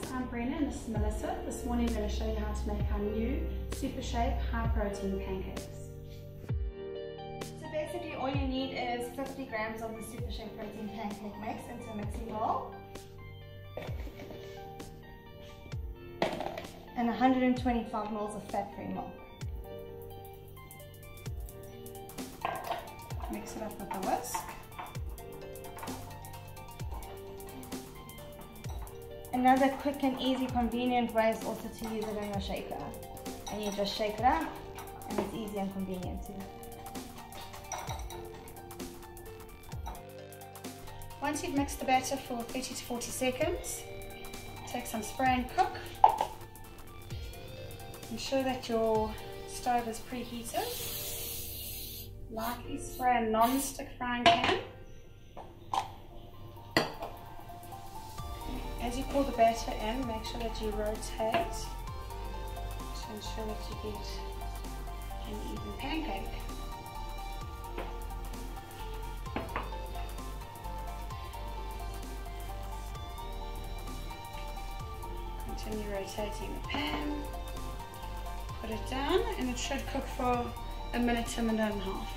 guys, I'm Brenna and this is Melissa. This morning I'm going to show you how to make our new Supashape High Protein Pancakes. So basically all you need is 50 grams of the Supashape Protein Pancake mix into a mixing bowl. And 125 ml of fat-free milk. Mix it up with a whisk. Another quick and easy convenient way is also to use it in your shaker. And you just shake it up and it's easy and convenient too. Once you've mixed the batter for 30 to 40 seconds, take some spray and cook. Ensure that your stove is preheated. Lightly spray a non-stick frying pan. As you pour the batter in, make sure that you rotate to ensure that you get an even pancake. Continue rotating the pan. Put it down and it should cook for a minute to a minute and a half.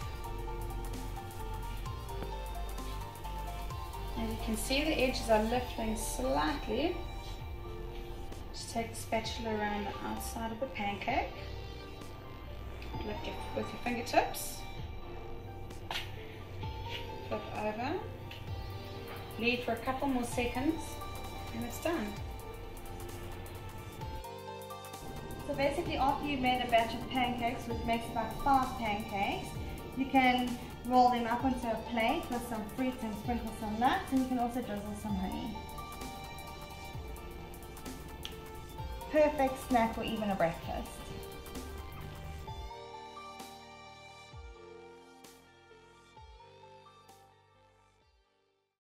As you can see, the edges are lifting slightly. Just take the spatula around the outside of the pancake. Lift it with your fingertips. Flip over. Leave for a couple more seconds and it's done. So basically after you've made a batch of pancakes, which makes about 5 pancakes, you can roll them up onto a plate with some fruits and sprinkle some nuts, and you can also drizzle some honey. Perfect snack or even a breakfast.